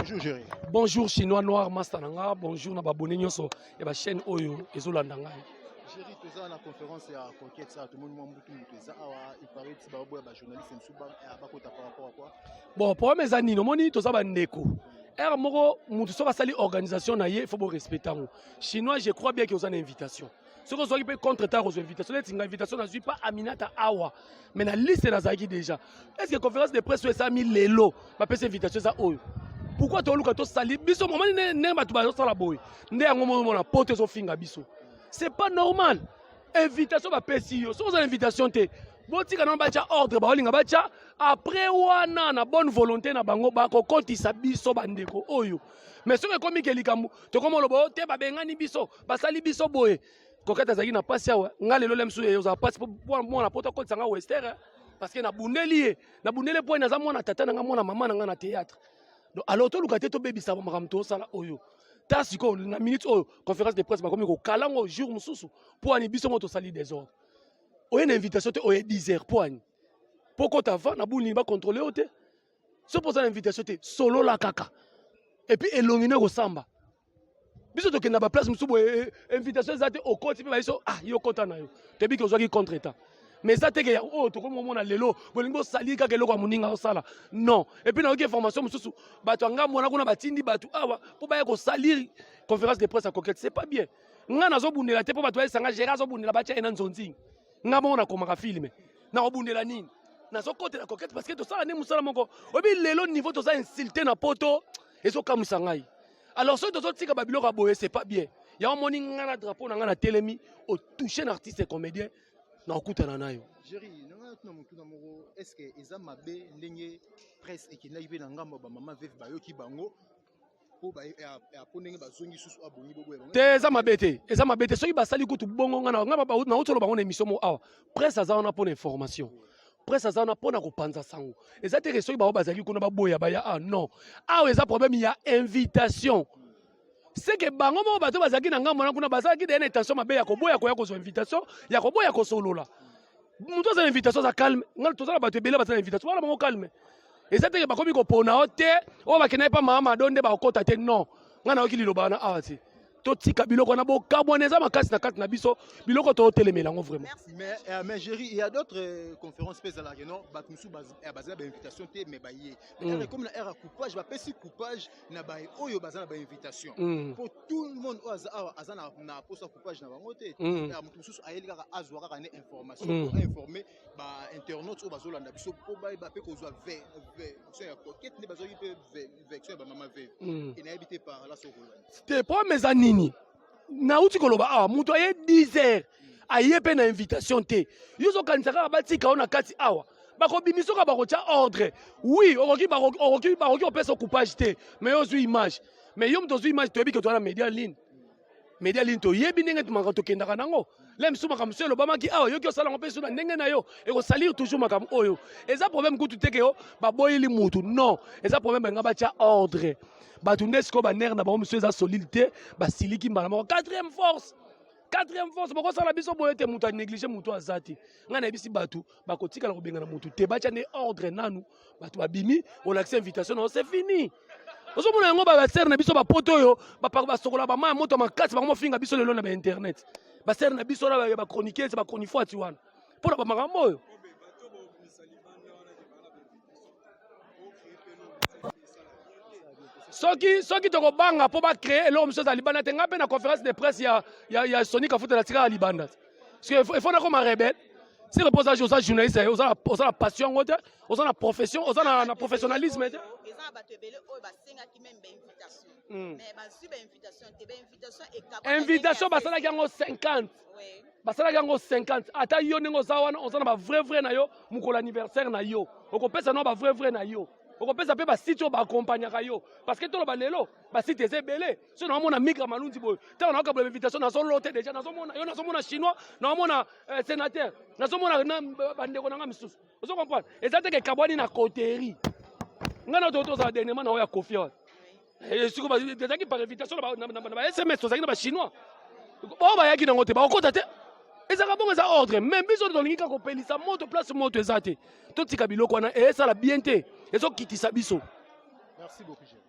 Bonjour Géry. Bonjour Chinois Noir Mastananga, bonjour na babone nyonso et ba chaîne oyo ezolanda ngai. Géry, tu es à la conférence à Conquête, ça tout le monde il paraît que ba journaliste Msuba abakota par rapport à quoi? Bon, pour mes amis, nomoni toza ba ndeko. Er moko mutu so basali organisation na ye, il faut bo respecter ngo. Chinois, je crois bien que vous avez une invitation. Ce que vous avez contre ta aux invitations, les invitations ne suis pas Aminata Awa, mais na liste na zaki déjà. Est-ce que conférence de presse ça mis lelo, ba pese invitation ça oyo? Pourquoi tu as dit sali biso moment ne ba tu ba sala boy. Ndé ngomo na pote zo finga biso. C'est pas normal. Invitation ba pesi yo. So za invitation te. Boti kana ba cha ordre ba olinga ba cha après wana na bonne volonté na bango ba ko kotisa biso bandeko oyo. Mais ce que comme ke likambu to komo lobo te ba bengani biso ba sali biso boye. Kokata zaki na pasi awa ngale lo lemsu yo za pasi pour moi na poto kotisa nga western parce que na bundeli point na za mwana tata na nga mwana mama na nga na théâtre. Donc alors to lukate to baby sa makamto sala oyo. Ta siko na minute oyo conférence de presse ba komi ko kalango jour mususu pour ani biso moto sali des ordres. Oye na invitation te oye 10h pour ani. Poko ta va na buni ba contrôler ote. Se poser l'invitation te solo la kaka. Et puis elongine ko samba. Biso to kenda ba place musubu invitation za te au côté ba biso yo kota na yo. Te bi ko zo ki contre état. Mais ça, c'est oh, tu comprends mon lelo, bolingo sali ka kelo kwa muninga osala. Non. Et puis na oki information mususu, batu anga mona kuna batindi batu awa, pour ba ko salir conférence de presse à Coquette, c'est pas bien. Nga nazo bundela te pour batu ba sanga gera zo bundela bacha ena nzonzi. Nga mona ko maka filme. Na obundela nini? Nazo côté la Coquette parce que to sala ne musala moko. Obi lelo niveau to za insulter na poto, ezo kamusa ngai. Alors ceux to tika babilo ka boye, c'est pas bien. Ya moni nga na drapeau na nga na telemi au toucher un artiste et comédien. Géry, est-ce que Eza Mabé, Lenye, presse et qui n'a pas d'angamba, maman veut bayoki bango, pour apprendre à zongi sous abonné. Eza Mabé, Eza Mabé, ceux qui basali kutu bongo ngana ngaba ba na utolo bango émission mo awa. Presse aza on a pour information. Presse aza on a pour na kopanza sango. Eza te ceux qui ba bazali kuna ba boya ba ya non. Ah eza problème il y a invitation. C'est que bango mo bato bazaki na ngamba na kuna bazaki de intention mabe ya koboya ko ya ko invitation ya koboya ko solola muto za invitation za calme ngal to za bato ebele bazana invitation wala bango calme et ça te que bakomi ko pona ote o bakena pa mama donde ba kota te non ngana okili lobana awati to tika biloko na bo kaboneza makasi na kati na biso biloko to telemela ngo vraiment. Mais Géry, il y a d'autres conférences spéciales là non batmusu bazana ba invitation te mais baye comme la era coupage ba pesi coupage na ba oyo bazana ba invitation pour tout le monde azana na posa coupage na bango te mususu ayeli kaka azwa kaka ne information pour informer ba internautes o bazolanda biso po ba pe ko zwa c'est ya Coquette ne bazoyi pe vection ba mama ve et na habité par la sokolo te po mes anini na uti koloba muto aye 10h aye pe na invitation te yozo kanisaka batika ona kati awa bako bimisoka bako cha ordre oui okoki opesa coupage te mais ozo image mais yo mto zo image to yebi ke to na media line to yebi ndenge tumaka to kendaka nango lem suma comme monsieur Obama ki yo ki osala ngopesa na ndenge na yo e ko salir toujours makam oyo eza problème kutu te ke yo ba boyeli mutu non eza problème nga ba cha ordre batu ndesko ba ner na ba monsieur eza solidité ba siliki mbala moko quatrième force bako sala biso boyete mutu a négliger mutu azati nga na bisi batu bakotika la kobenga na mutu te bacha ne ordre nanu batu babimi on accès invitation non c'est fini. Ozo mona yango ba ser na biso ba poto yo ba sokola ba ma moto makati ba mo finga biso lelo na ba internet ba ser na biso na ba chroniquer ba chroniquer ati wana pour ba makambo oyo soki to ko banga po ba créer lo monsieur za libanda te ngape na conférence de presse ya Sonic Afuta la tika à libanda parce que il faut na comme un rebelle. Si le posage aux journalistes, aux la passion, aux la profession, aux la professionnalisme. Invitation, bah ça la gagne 50. Bah ça la gagne 50. Ata yo nengo zawana, on a vrai na yo, mukol anniversaire na yo. On peut ça non bah vrai na yo. On peut ça ba site ba accompagner yo parce que tout le balelo ba site c'est belé so na mona migra malundi boy ta on a ka invitation na so loté déjà na so mona chinois na mona sénateur na so mona bandeko na nga misusu vous comprenez et ça te que kabwani na coterie ngana to za dernièrement na ya confiance et siko ba déjà qui par invitation na SMS to za na ba chinois ba ba yaki na ngote ba okota te ezaka bongo eza ordre même biso tolingi kaka kopelisa moto place moto eza te totika biloko wana esala bien te ezokitisa biso. Merci beaucoup Géry.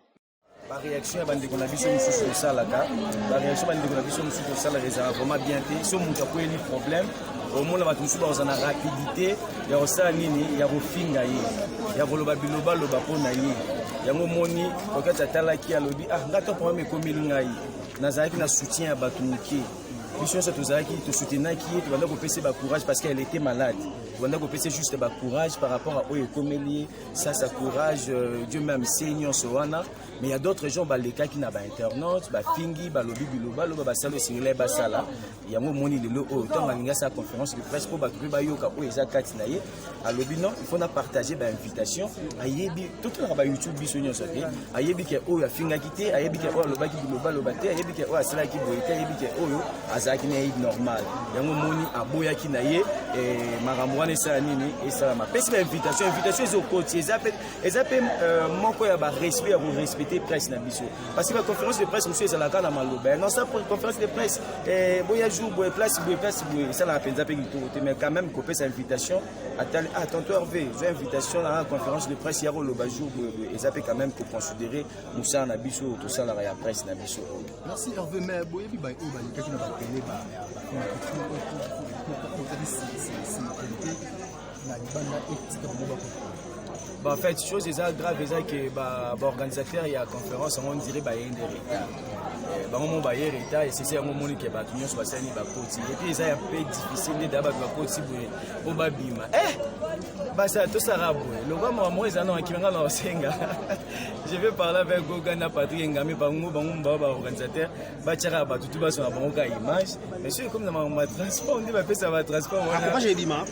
La réaction de la vision de ça, la réaction de la vision de ça, est vraiment bien. Si on a un problème, au moins, on a une rapidité, il y a aussi il y a un film, il y a un biloba, le bapon, il y a un moni, quand tu as là qui a lobby, ah, là, tu as un problème comme il y a un soutien à Batuniki. Mission c'est tout ça qui te soutenait qui tu vas donc passer ba courage parce qu'elle était malade. Tu vas donc passer juste ba courage par rapport à eux Komélier, ça courage Dieu même Seigneur Soana, mais il y a d'autres gens bah les cas qui n'a pas internet, ba fingi ba lobby biloba ba salo singile ba sala. Il y a mon moni le autant maninga sa conférence de presse pour ba trouver ba yoka o ezakati na ye. À lobby non, il faut na partager ba invitation. Ayebi tout le ba YouTube bisonyo sote. Ayebi ke o ya finga kité, ayebi ke o loba ki biloba lobate, ayebi ke o asala ki boite, ayebi ke o yo qui est normal. Il y a un moni à Boya qui n'a pas Maramouane et Salanini et Salama. Parce que l'invitation est au côté. Ils appellent mon respect à vous respecter presse na biso. Parce que la conférence de presse, monsieur, c'est la canne à Maloba. Non, ça pour une conférence de presse, Boya joue, Boya place, ça l'a peine d'appeler tout. Mais quand même, couper cette invitation. Tantôt Hervé, j'ai invitation à la conférence de presse, il y a le jour, ils appellent quand même pour considérer Moussa Nabiso, tout ça, la presse Nabiso. Merci Hervé, mais Boya, il y a en fait, chose grave, c'est que l'organisateur il y a conférence, on dirait qu'il y a un retard. Et c'est un moment qui est battu sur la scène. Et puis, c'est un peu difficile d'avoir un côté pour Babima. Tout ça va. Le roi Mohamed Zanon qui m'a dans Senga. Je vais parler avec Gogana Patrick Ngami, organisateur. Bachara Batu, tout va sur la image. Mais c'est comme dans ma transport, on dit que ça va transport. Pourquoi j'ai dit ma?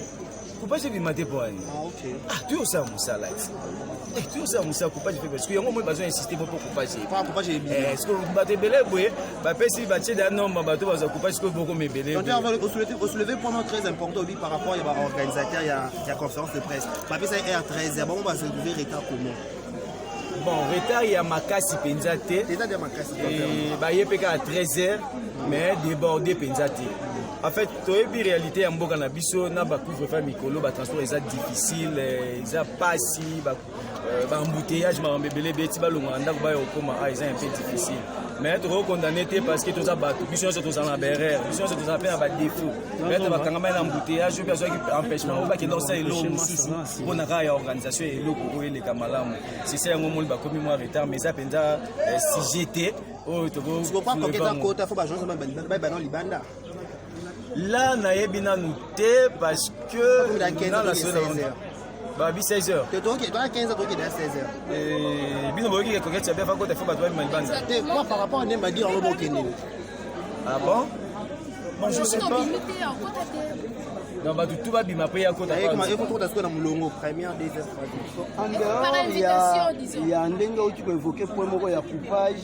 Pourquoi j'ai dit ma pour aller? Ah, ok. Ah, tu as ça, Moussa, là. Tu sais, Moussa, pourquoi j'ai fait? Parce qu'il y a un moment où besoin d'insister pour couper. Pourquoi j'ai dit? Est-ce que vous battez belé, oui? Si vous battez d'un homme, bateau va se couper, est-ce que vous me belé? Vous soulevez un point très important par rapport à l'organisateur, il y a conférence de presse. Papier, c'est R13. Bon, on va se lever retard comment? Bon, retard, il y a Makasi Penzate. Déjà, il y a Makasi. Il y a à 13h, mais débordé Penzate. En fait, tu as une réalité en Boganabiso, na ba couvre-feu mikolo, ba transport est difficile, ils a pas si ba embouteillage ma mbebele beti ba longanda ba okoma ils a un peu difficile. Mais tu condamné parce que tu as battu, mission c'est tous en berre, mission c'est tous en peine ba défaut. Mais tu vas quand même embouteillage, bien sûr qui empêchement ba qui dans ça elo mususu, on a ya organisation elo ko ele kamalamu. Si c'est un moment ba komi moi retard mais ça penza si j'étais oh tu comprends que ta côte faut ba joindre ba dans libanda. Là, on a noté parce que dans la semaine, bah 16h. Tu dois 15h, tu dois 16h. Et bien on va que tu as bien fait quoi, faut pas toi même moi par rapport à ne pas dire on va Ah bon? Moi je sais pas. Non bah tout va bien après à côté. Il faut qu'on dans mulongo première deuxième en dehors il y a un dengue où tu peux évoquer pour moi il y a coupage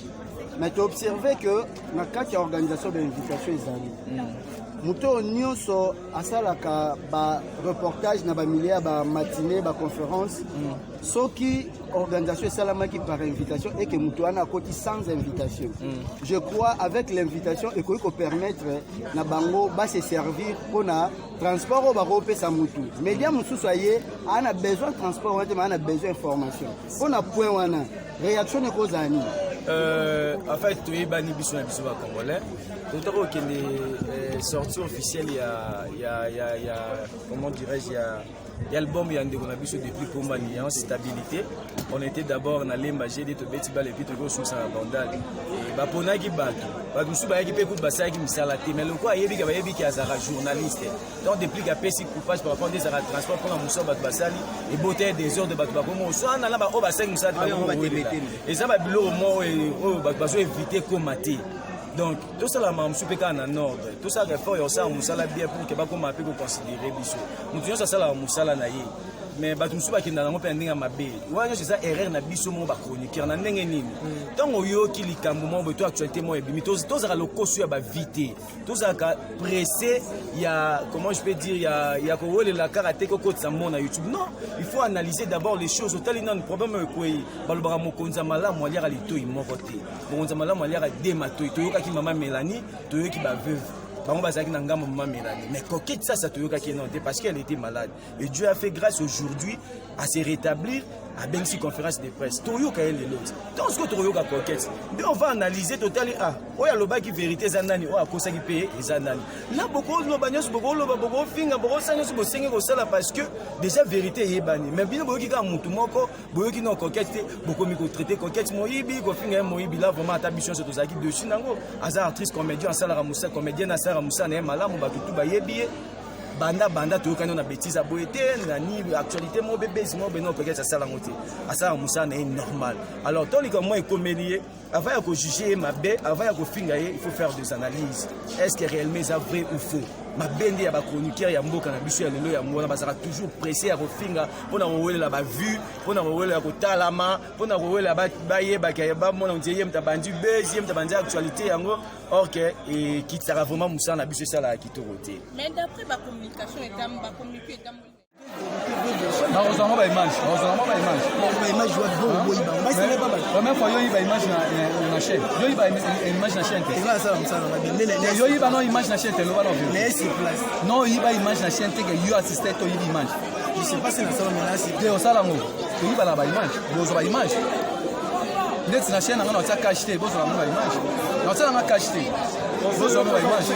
mais tu observes que na carte organisation de l'invitation ezali. Muto nyonso asalaka ba reportage na ba milliers ba matinée ba conférence soki organisation salamaki par invitation et que muto ana koti sans invitation. Je crois avec l'invitation et ko permettre na bango ba se servir pour na transport au baro pesa mutu. Média mususu aye ana besoin de transport mais ana besoin d'information. Pour na point wana réaction ne kozani. En fait, tu es banni biso na biso ba congolais. Tout à que les sorties officielles il y a comment dirais-je il y a l'album il y a un biso depuis Kombani en stabilité. On était d'abord dans les magies de Tobeti Bal et puis toujours sur sa bandale. Et bah pour nagi bato, bah nous sommes qui peut couper ça qui me salaté mais le quoi il y a qui azara journaliste. Donc depuis qu'il a payé coupage par rapport des arrêts transport pour la moussa bat basali et beauté des heures de bato bah comment soit on a là au bassin moussa et ça va bilo au mot et bah besoin éviter commater. Donc tout ça là je suis pas en ordre. Tout ça réforme et ça moussa la bien pour que bah comment peut considérer biso. Nous disons ça là moussa la naïe. Mais bato musu bakenda nango pe ndinga mabe wana c'est ça erreur na biso mo ba chroniqueur na ndenge nini tango yo ki likambo mo beto actualité mo ebimi to za lokosu ya ba vite to za ka pressé il y a comment je peux dire il y a ko wole la karaté ko kotsa mo na YouTube non il faut analyser d'abord les choses tali non problème ko balobara mo konza malamu aliara lito imoko te mo konza malamu aliara de mato to yoka ki mama Mélanie to yoki ba veuve bango bazaki na ngambo mama Mélanie. Mais Coquette ça toyoka qui non parce qu'elle était malade. Et Dieu a fait grâce aujourd'hui à se rétablir à Bensi conférence de presse. Toyoka elle l'autre. Donc ce que Toyoka Coquette. Mais on va analyser totalement oya loba qui vérité zanani oya kosa qui paye zanani. Là beaucoup no banyos beaucoup loba beaucoup finga beaucoup sanyos bo senge ko sala parce que déjà vérité yebani. Mais bien boyoki ka mutu moko boyoki no Coquette beaucoup mi ko traiter Coquette moyibi ko finga moyibi là vraiment atabison sur tozaki dessus nango aza artiste comédien sala ramusa comédienne sala ramusa na malamu batutu bayebi banda to kana na bêtise a boité na ni actualité mo bébé mo beno peut être ça la moté ça musa na normal alors tant que moi comédien avant de juger ma bé avant de finga il faut faire des analyses est-ce que réellement c'est vrai ou faux ma bende ya ba chroniqueur ya mboka na biso ya lelo ya mwana basaka toujours pressé à refinga pona rowelela ba vue pona rowelela ko talama pona rowelela ba yeba ka ba mona ndiye mtabandi deuxième mtabandi actualité yango or que et qui sera vraiment musa na biso ça la kitoroté mais d'après ba communication et ba communiquer et Heureusement, pas image. Image joue bon, bon, mais c'est pas mal. Même fois, il y a image na chaîne. Il y a image na chaîne. C'est ça, il y a non image na chaîne, le voilà. Mais c'est place. Non, il y a image na chaîne que you assisté to image. Je sais pas si na ça mais là c'est au sala ngo. Il y a la image. Bozo ba image. Net na chaîne ngana ta cacheté, bozo ba image. Na ça na cacheté. Bozo ba image.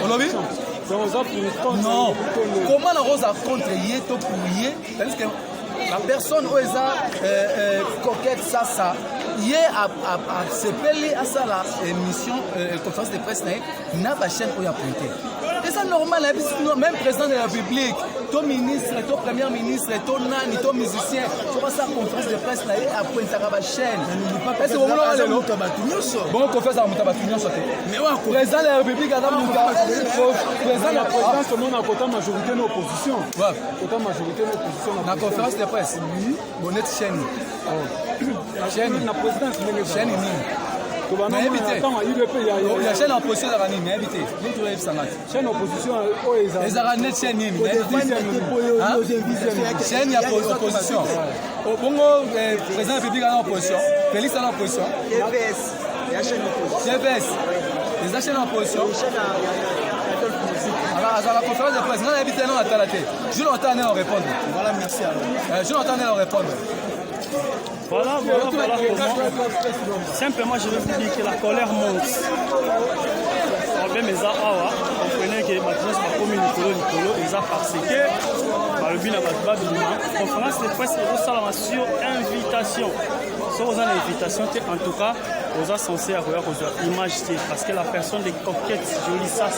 On l'a vu? Non. Comment la rose a contre Yeto pour Yé? Parce que la personne où est coquette, ça, Yé a s'appelé à ça la émission, conférence de presse, n'a pas chaîne où il a pointé. Et ça normal, même président de la République, ton ministre, ton premier ministre, ton nani, ton musicien, tu vois ça conférence de presse là à pointer la chaîne. Est-ce que vous voulez bon conférence à Moutabatunyo sauté. Mais ouais, président de la République a président de la présidence tout le monde a côté majorité de l'opposition. Ouais. Côté majorité de l'opposition. La conférence de presse. Bonnet chaîne. Chaîne la présidence chaîne mais évitez. Il y a chaîne en opposition à Rani, mais évitez. Vous trouvez ça là. Chaîne opposition les Aranet chaîne chaîne il y a opposition. Au Bongo président de la République en opposition, Félix en opposition. GPS. Il y a chaîne opposition. GPS. Les chaînes en opposition. Alors, la conférence de presse, on a évité non à Talaté. Je l'entends en répondre. Voilà, merci. Je l'entends en répondre. Voilà comment. Simplement, je vais vous dire que la colère monte. Comprenez que maintenant, c'est comme Nicolo, ils ont parce que le bin a conférence de presse est sur invitation. Si vous avez une invitation, en tout cas, vous êtes censé avoir une image parce que la personne de Coquette, jolie ça,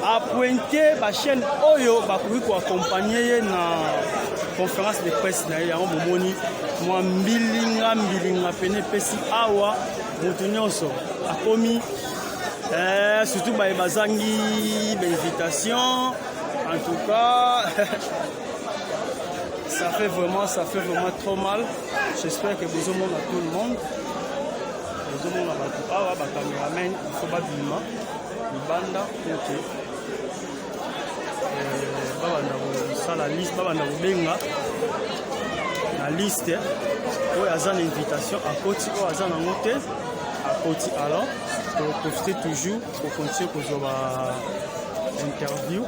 a pointé la chaîne Oyo pour accompagner la conférence de presse. Moi, mbilinga pene pesi awa mutunyoso akomi surtout bazangi invitation en tout cas ça fait vraiment trop mal. J'espère que vous avez à tout le monde vous avez à ba cameraman il faut pas bima banda ok baba ça la liste baba na benga la liste où il y a une invitation à côté où il y a un hôtel à côté alors pour profiter toujours pour continuer pour interview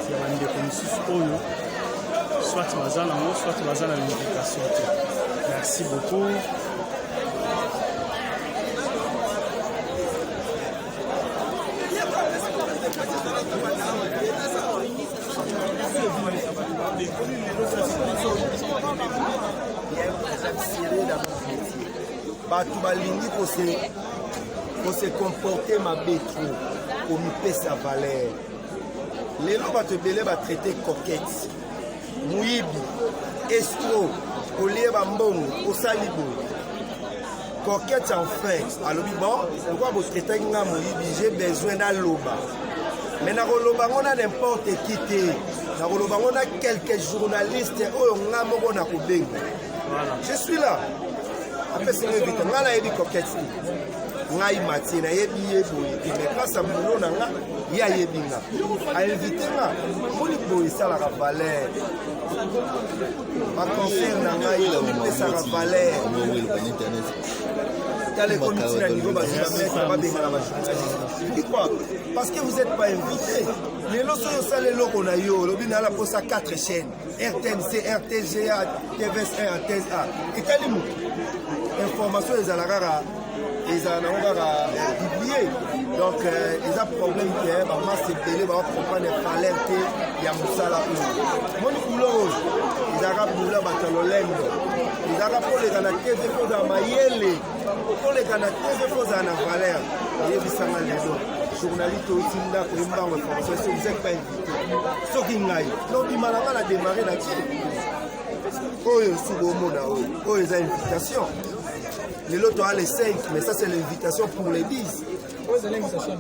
il y a des commissions soit il y a une invitation. Merci beaucoup. bato balingi kose comporter mabe trop komipesa valeur lelo bato ebele batraite coquette moyibi estro kolieba mbongo osali boye coquette enfin alobi bon pourquoi botraitaki nga moyibi j'ai besoin d'aloba mais nakoloba ngo na n'importe qui te nakoloba ngo na quelques journalistes oyo nga moko nakobenga je suis là. Après, c'est invité. Moi, là, il dit coquette. ngai matie nayebi ye boye te mais grâce à boulot na nga ye ayebi nga ainvite nga moni boye esalaka valeur baconcert na ngai omipesaka valeur les comités à niveau parce que vous n'êtes pas invité. Les lots sont les lots qu'on a eu. Le bin a la poste à 4 chaînes. RTNC, RTGA, TVS1, RTSA. Et Kalimou. Information les alarara. Ils en ont publié. Donc, ils ont problème qui est, maman s'est payé, on va comprendre les valeurs qu'il y a Moussala. Mon couleur, ils ont boulé Batalolendo. Ils ont pour les Canadiens, ils font dans Mayele. Pour les Canadiens, ils font dans Valère. Et ils sont dans les autres. Journaliste aussi, nous avons une barre de formation, vous n'êtes pas invité. Ce qui est donc, il m'a démarré là-dessus. Oh, il y a une invitation. Les lots ont les 5, mais ça c'est l'invitation pour les 10.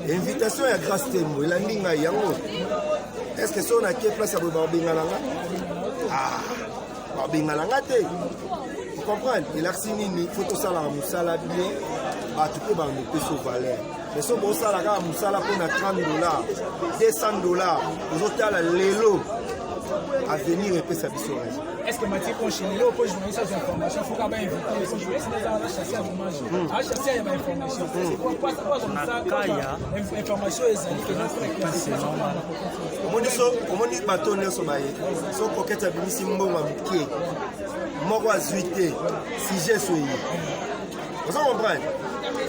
L'invitation est à grâce témoin. Il a mis un yango. Est-ce que si on a quelle place à Babingalanga? Ah, Babingalanga. Vous comprenez? Il a signé une photo salade, moussala bien. Ah, tu peux nous payer sur valeur. Mais si on a la moussala pour $30, $200, vous avez l'élo à venir et payer sa biseau. Est-ce que Mathieu Conchini, au point journaliste des informations, il faut quand même inviter les journalistes à chasser à l'image. À chasser à l'information. C'est pourquoi comme ça, l'information est allée que nous faisons. Comment dit bateau Nelson Baye? Son coquette a béni si mon pied. Moro a zuité. Si j'ai soyé. Vous comprenez?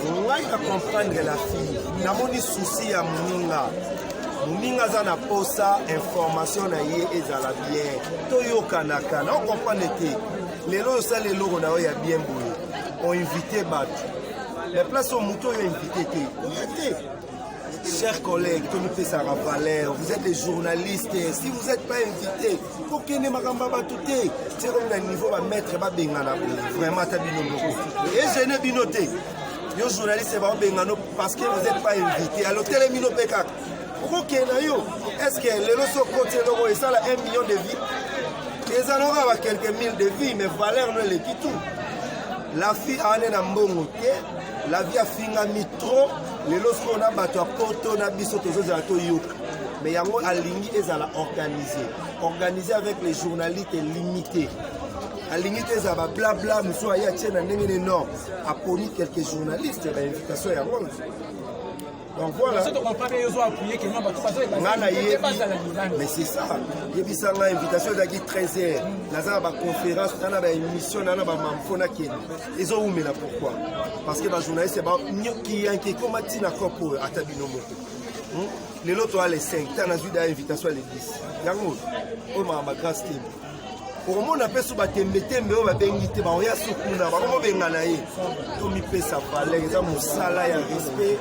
On a comprendre la fille. N'a mon souci à Mouninga. Mouninga zana posa information na ye ezala bien. Toyo kanaka. On comprend que les lots ça les lots na ya bien boulé. On invité bat. Les places au mouton ont invité. Chers collègues, Tony Pessara Valère, vous êtes des journalistes. Si vous n'êtes pas invités, pour qu'il n'y ait pas de c'est comme un niveau à mettre vraiment et je n'ai pas noté. Les journalistes parce que vous n'êtes pas invités. Alors, télémino Pékak. Est-ce que les lots côté et ça, 1 million de vies? Les gens auront quelques mille de vies, mais Valère ne les quitte tout. La fille a un bon la vie a fini trop. Les lorsqu'on a battu à Porto, on a biso tous à Toyo. Mais il y a un aligné et à la organiser avec les journalistes limités. Aligné et à la blabla, nous sommes à tiens un énorme. À poni quelques journalistes, l'invitation est à moi. Donc voilà. Mais c'est ça. Il y a une invitation de 13h. Dans la conférence, dans la émission, dans la mamfona qui ils ont ouvert pourquoi? Parce que les journalistes, qui est comme un accord pour Atabinomo. Les lots ont les 5. Tu as une invitation à les 10. Yango, on m'a grâce team. Au moins, on a fait ce baptême, on va béniter, on va soukuna, on va bénanaye. On mi fait sa valeur, ils ont mon salaire, respect,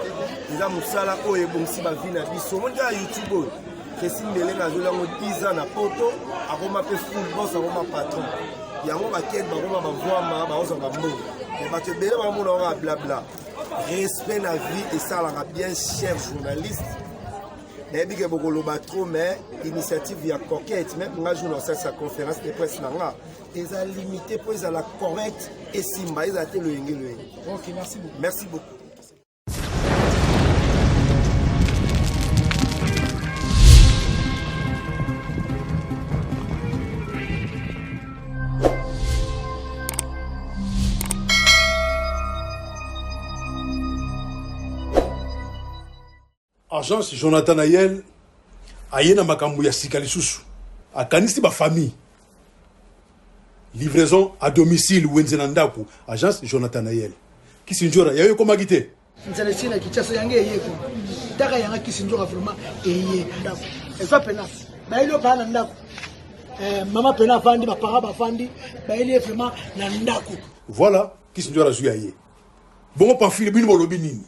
ils ont mon salaire, oh et bon si ma vie n'a pas sur mon gars YouTube. Que si mes lèvres ont 10 ans à Porto, on m'a fait full boss, on m'a patron. Il y a un maquette, on m'a voir, on m'a mot. Mais parce que on aura blabla. Respect la vie et ça, on a bien cher journaliste. Mais l'initiative via coquette, même moi je lance sa conférence de presse là, ils ont limité pour la correcte et simba ils ont été le yengi. Ok, merci beaucoup. Merci beaucoup. Agence Jonathan Nayel ayena makambo ya sika lisusu akanisi ba famille livraison à domicile wenzena ndaku agence Jonathan Nayel kisinjora yayo koma gite nzala sina kichasa yange yeko taka yanga kisinjora vraiment eye ndaku efa pena ba ilo bana ndaku mama pena fandi ba para ba fandi ba ile vraiment na ndaku voilà kisinjora zuya ye bongo pamphile bino bolobi nini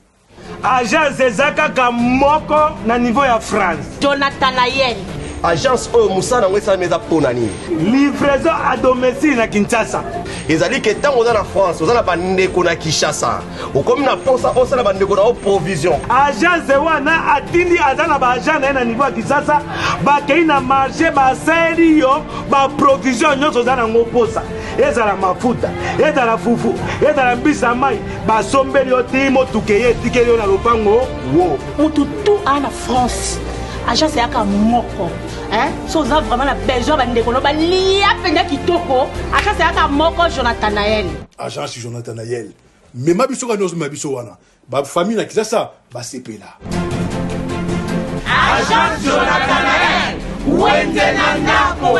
agence ezakaka moko na niveau ya France. Jonathan Nayel. Agence Moussa na wesa meza pona nini? Livraison à domicile na Kinshasa. ezali ke ntango oza na France oza na bandeko na Kinshasa okomi na posa osala bandeko na provision agence wana atindi aza na baagent na ye na niveau ya Kinshasa bakei na marché basali yo baprovision nyonso oza nango posa ezala mafuta ezala fufu ezala mbisa mai basombeli yo ti motuka ye etikeli yo na lopango wo mutu tu ana France agence yaka moko so oza vraiment na besoin bandeko no balia mpenza kitoko agence yaka moko Jonathan Nayel agence Jonathan Nayel mema biso ka nyonso mabiso wana bafamille na Kinshasa basepela agence Jonathan Nayel wende na ndako